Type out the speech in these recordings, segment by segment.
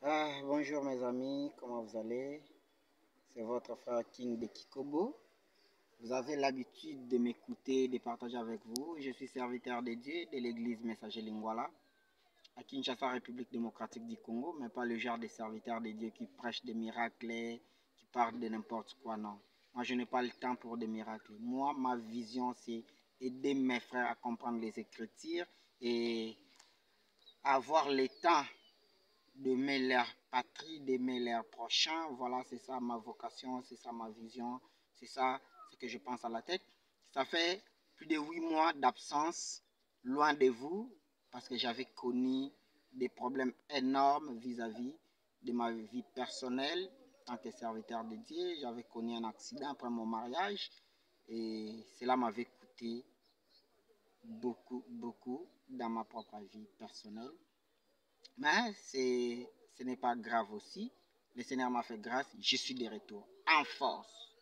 Bonjour mes amis, comment vous allez? C'est votre frère King de Kikobo. Vous avez l'habitude de m'écouter, de partager avec vous. Je suis serviteur de Dieu de l'église Messager Lingwala à Kinshasa, République démocratique du Congo, mais pas le genre de serviteur de Dieu qui prêche des miracles, qui parle de n'importe quoi, non. Moi, je n'ai pas le temps pour des miracles. Moi, ma vision, c'est aider mes frères à comprendre les Écritures et avoir le temps d'aimer leur patrie, d'aimer leurs prochains. Voilà, c'est ça ma vocation, c'est ça ma vision, c'est ça ce que je pense à la tête. Ça fait plus de 8 mois d'absence loin de vous parce que j'avais connu des problèmes énormes vis-à-vis de ma vie personnelle en tant que serviteur de Dieu. J'avais connu un accident après mon mariage et cela m'avait coûté beaucoup dans ma propre vie personnelle. Mais ce n'est pas grave aussi. Le Seigneur m'a fait grâce. Je suis de retour en force.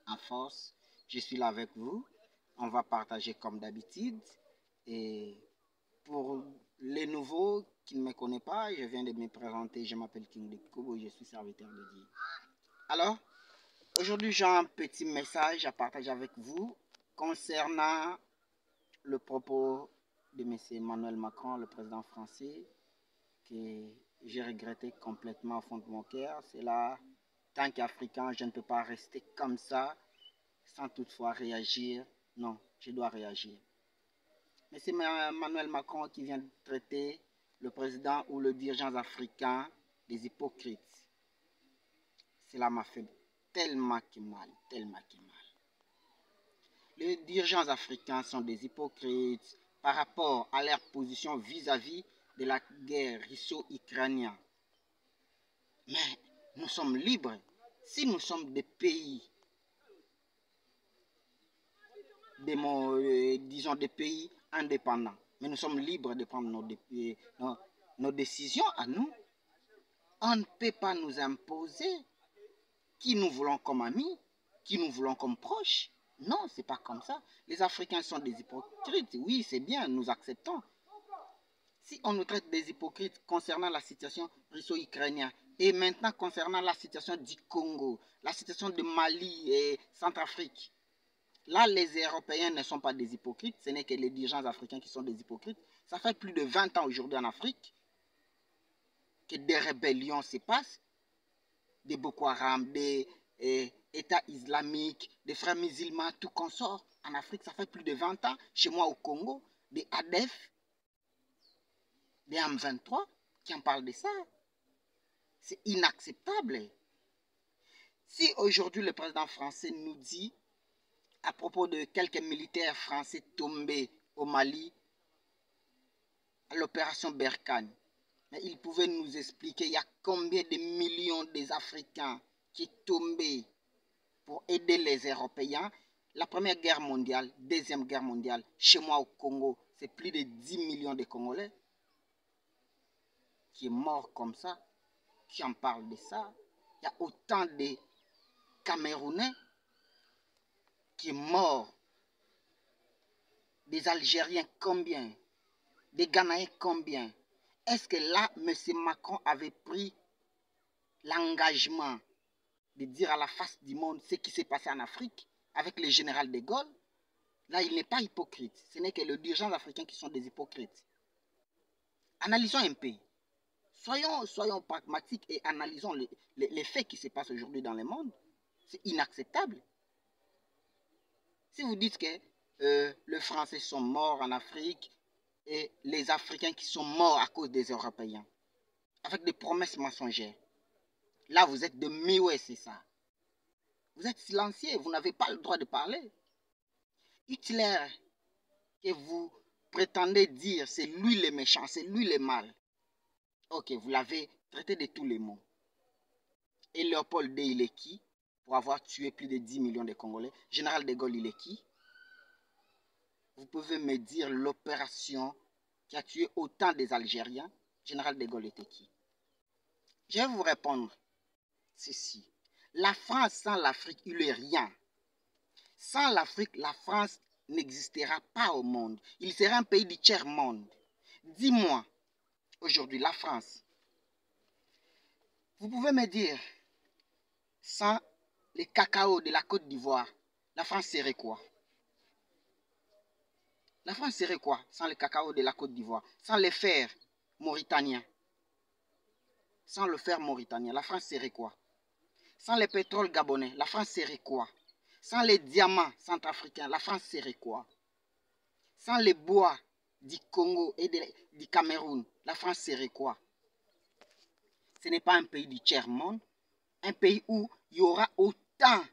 En force, je suis là avec vous. On va partager comme d'habitude. Et pour les nouveaux qui ne me connaissent pas, je viens de me présenter. Je m'appelle King de Kobo et je suis serviteur de Dieu. Alors, aujourd'hui, j'ai un petit message à partager avec vous concernant le propos de M. Emmanuel Macron, le président français, que j'ai regretté complètement au fond de mon cœur. C'est là, tant qu'Africain, je ne peux pas rester comme ça sans toutefois réagir. Non, je dois réagir. Mais c'est Emmanuel Macron qui vient de traiter le président ou le dirigeant africain des hypocrites. Cela m'a fait tellement mal, tellement mal. Les dirigeants africains sont des hypocrites par rapport à leur position vis-à-vis de la guerre russo-ukrainienne. Mais nous sommes libres. Si nous sommes des pays, disons des pays indépendants, mais nous sommes libres de prendre nos décisions à nous. On ne peut pas nous imposer qui nous voulons comme amis, qui nous voulons comme proches. Non, c'est pas comme ça. Les Africains sont des hypocrites. Oui, c'est bien, nous acceptons. Si on nous traite des hypocrites concernant la situation russo-ukrainienne et maintenant concernant la situation du Congo, la situation de Mali et Centrafrique, là les Européens ne sont pas des hypocrites, ce n'est que les dirigeants africains qui sont des hypocrites. Ça fait plus de 20 ans aujourd'hui en Afrique que des rébellions se passent, des Boko Haram, des États islamiques, des frères musulmans, tout consort en Afrique. Ça fait plus de 20 ans, chez moi au Congo, des ADF, des M23 qui en parlent de ça. C'est inacceptable. Si aujourd'hui le président français nous dit à propos de quelques militaires français tombés au Mali à l'opération Berkane, mais il pouvait nous expliquer il y a combien de millions d'Africains qui sont tombés pour aider les Européens. La première guerre mondiale, deuxième guerre mondiale, chez moi au Congo, c'est plus de 10 millions de Congolais qui sont morts comme ça, qui en parlent de ça. Il y a autant de Camerounais qui sont morts, des Algériens combien, des Ghanéens combien. Est-ce que là, M. Macron avait pris l'engagement de dire à la face du monde ce qui s'est passé en Afrique avec le général de Gaulle? Là, il n'est pas hypocrite. Ce n'est que les dirigeants africains qui sont des hypocrites. Analysons un peu. Soyons pragmatiques et analysons les faits qui se passent aujourd'hui dans le monde. C'est inacceptable. Si vous dites que les Français sont morts en Afrique et les Africains qui sont morts à cause des Européens, avec des promesses mensongères, là vous êtes de mioué, c'est ça. Vous êtes silencieux, vous n'avez pas le droit de parler. Hitler, que vous prétendez dire c'est lui le méchant, c'est lui le mal. Ok, vous l'avez traité de tous les mots. Et Léopold D, il est qui? Pour avoir tué plus de 10 millions de Congolais. Général de Gaulle, il est qui? Vous pouvez me dire l'opération qui a tué autant des Algériens? Général de Gaulle était qui? Je vais vous répondre ceci. La France sans l'Afrique, il n'est rien. Sans l'Afrique, la France n'existera pas au monde. Il sera un pays du tiers-monde. Dis-moi, aujourd'hui, la France, Vous pouvez me dire, sans les cacao de la Côte d'Ivoire, la France serait quoi? La France serait quoi sans le cacao de la Côte d'Ivoire? Sans les fers mauritaniens? Sans le fer mauritanien, la France serait quoi? Sans les pétroles gabonais, la France serait quoi? Sans les diamants centrafricains, la France serait quoi? Sans les bois du Congo et du Cameroun, la France serait quoi? Ce n'est pas un pays du tiers-monde, un pays où il y aura autant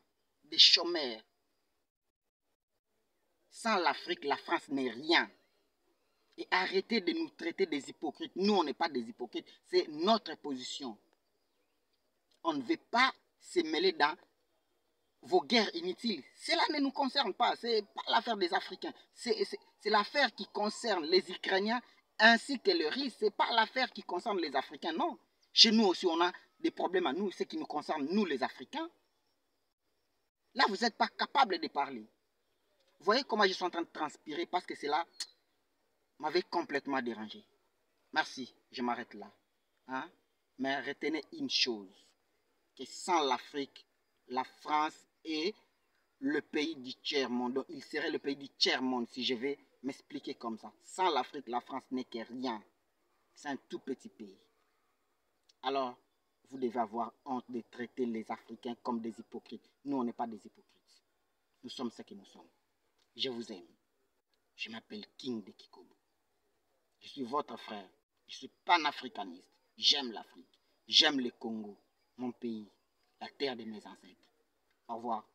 de chômeurs. Sans l'Afrique, la France n'est rien. Et arrêtez de nous traiter des hypocrites. Nous, on n'est pas des hypocrites, c'est notre position. On ne veut pas se mêler dans vos guerres inutiles. Cela ne nous concerne pas, ce n'est pas l'affaire des Africains. C'est l'affaire qui concerne les Ukrainiens ainsi que le Russes. Ce n'est pas l'affaire qui concerne les Africains, non. Chez nous aussi, on a des problèmes à nous, ce qui nous concerne, nous les Africains. Là, vous n'êtes pas capable de parler. Vous voyez comment je suis en train de transpirer parce que cela m'avait complètement dérangé. Merci, je m'arrête là. Hein? Mais retenez une chose, que sans l'Afrique, la France est le pays du tiers-monde. Donc, il serait le pays du tiers-monde si je vais m'expliquer comme ça. Sans l'Afrique, la France n'est que rien. C'est un tout petit pays. Alors, vous devez avoir honte de traiter les Africains comme des hypocrites. Nous, on n'est pas des hypocrites. Nous sommes ce que nous sommes. Je vous aime. Je m'appelle King de Kikobo. Je suis votre frère. Je suis panafricaniste. J'aime l'Afrique. J'aime le Congo, mon pays, la terre de mes ancêtres. Au revoir.